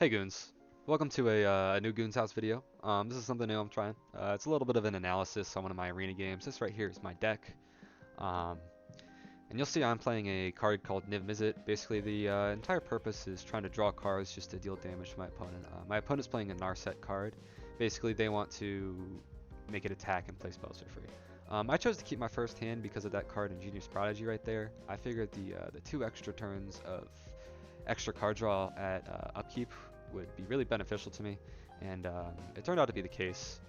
Hey Goons, welcome to a new Goons House video. This is something new I'm trying. It's a little bit of an analysis on one of my arena games. This right here is my deck. Um, and you'll see I'm playing a card called Niv Mizzet. Basically the entire purpose is trying to draw cards just to deal damage to my opponent. My opponent's playing a Narset card. Basically they want to make it attack and play spells for free. I chose to keep my first hand because of that card Ingenious Prodigy right there. I figured the two extra turns of extra card draw at upkeep would be really beneficial to me, and it turned out to be the case.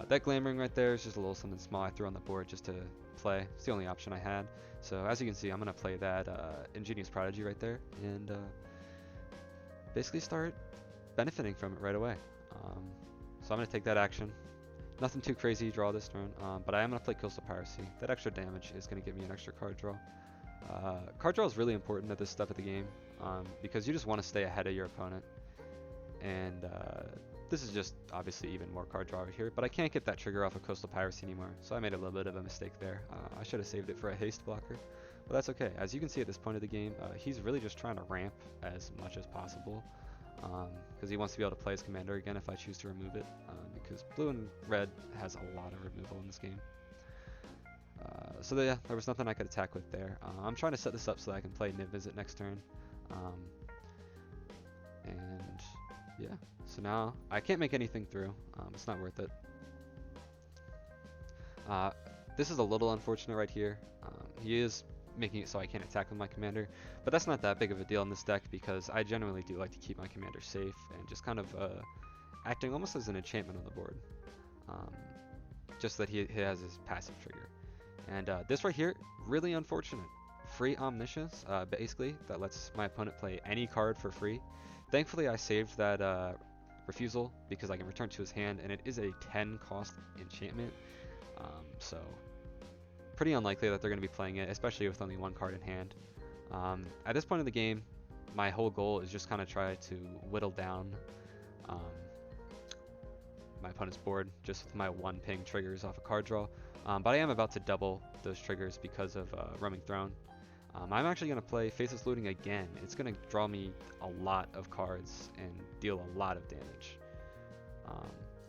That Glamoring right there is just a little something small I threw on the board just to play. It's the only option I had. So as you can see, I'm going to play that Ingenious Prodigy right there, and basically start benefiting from it right away. So I'm going to take that action. Nothing too crazy draw this turn, but I am going to play Coastal Piracy. That extra damage is going to give me an extra card draw. Card draw is really important at this step of the game because you just want to stay ahead of your opponent. And this is just obviously even more card draw over here, but I can't get that trigger off of Coastal Piracy anymore, so I made a little bit of a mistake there. I should have saved it for a haste blocker, but that's okay. As you can see at this point of the game, he's really just trying to ramp as much as possible because he wants to be able to play his commander again if I choose to remove it, because blue and red has a lot of removal in this game. So yeah, there was nothing I could attack with there. I'm trying to set this up so that I can play Niv Mizzet next turn. And yeah, so now I can't make anything through. It's not worth it. This is a little unfortunate right here. He is making it so I can't attack with my commander, but that's not that big of a deal in this deck because I generally do like to keep my commander safe and just kind of acting almost as an enchantment on the board. Just that he has his passive trigger. And this right here, really unfortunate. Free Omniscience, basically, that lets my opponent play any card for free. Thankfully, I saved that refusal because I can return to his hand, and it is a 10 cost enchantment. So, pretty unlikely that they're going to be playing it, especially with only one card in hand. At this point in the game, my whole goal is just kind of try to whittle down my opponent's board just with my one ping triggers off a card draw. But I am about to double those triggers because of Roaming Throne. I'm actually going to play Faceless Looting again. It's going to draw me a lot of cards and deal a lot of damage.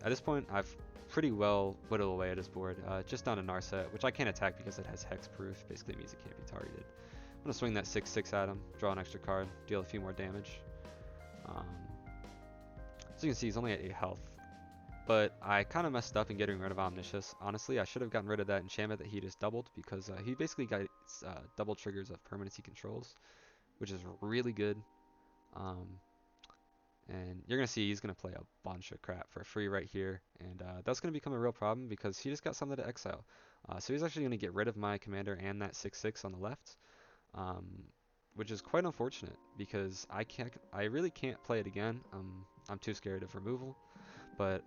At this point, I've pretty well whittled away at his board, just down to Narset, which I can't attack because it has hexproof. Basically means it can't be targeted. I'm going to swing that 6/6 at him, draw an extra card, deal a few more damage. As you can see, he's only at 8 health. But I kind of messed up in getting rid of Omniscience. Honestly, I should have gotten rid of that enchantment that he just doubled because he basically got double triggers of permanents he controls, which is really good. And you're going to see he's going to play a bunch of crap for free right here. And that's going to become a real problem because he just got something to exile. So he's actually going to get rid of my commander and that 6/6 on the left, which is quite unfortunate because I really can't play it again. I'm too scared of removal. But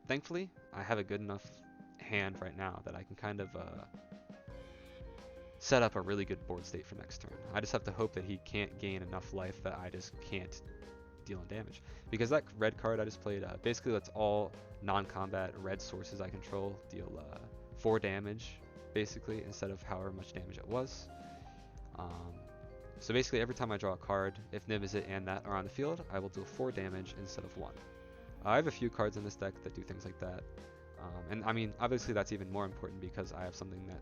thankfully, I have a good enough hand right now that I can kind of set up a really good board state for next turn. I just have to hope that he can't gain enough life that I just can't deal in damage. Because that red card I just played basically lets all non-combat red sources I control deal 4 damage, basically, instead of however much damage it was. So basically every time I draw a card, if Niv Mizzet and that are on the field, I will deal 4 damage instead of 1. I have a few cards in this deck that do things like that. And I mean, obviously that's even more important because I have something that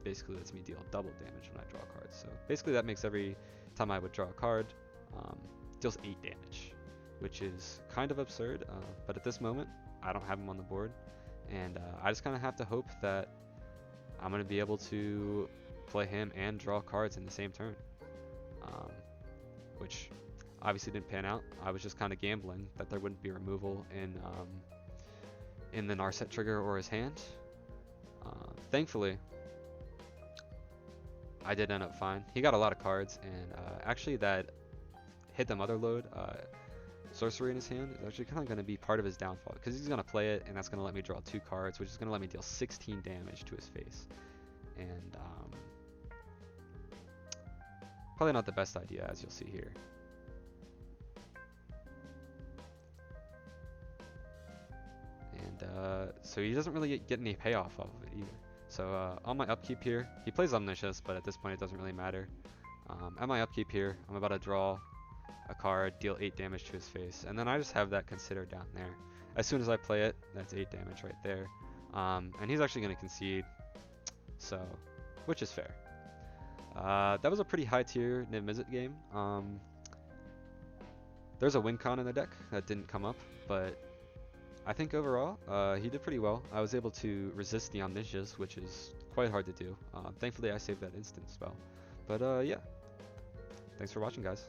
basically lets me deal double damage when I draw cards. So basically that makes every time I would draw a card, deals 8 damage, which is kind of absurd. But at this moment, I don't have him on the board. And I just kind of have to hope that I'm going to be able to play him and draw cards in the same turn. Which obviously didn't pan out. I was just kind of gambling that there wouldn't be removal in the Narset trigger or his hand. Thankfully, I did end up fine. He got a lot of cards, and actually that Hit the Mother Load sorcery in his hand is actually kind of going to be part of his downfall because he's going to play it, and that's going to let me draw 2 cards, which is going to let me deal 16 damage to his face. And probably not the best idea, as you'll see here. And so he doesn't really get any payoff off of it either. So on my upkeep here, he plays Omniscience, but at this point it doesn't really matter. At my upkeep here, I'm about to draw a card, deal 8 damage to his face, and then I just have that considered down there. As soon as I play it, that's 8 damage right there. And he's actually going to concede, so, which is fair. That was a pretty high tier Niv Mizzet game. There's a win con in the deck that didn't come up, but I think overall he did pretty well. I was able to resist the Omniscience, which is quite hard to do. Thankfully I saved that instant spell. But yeah, thanks for watching, guys.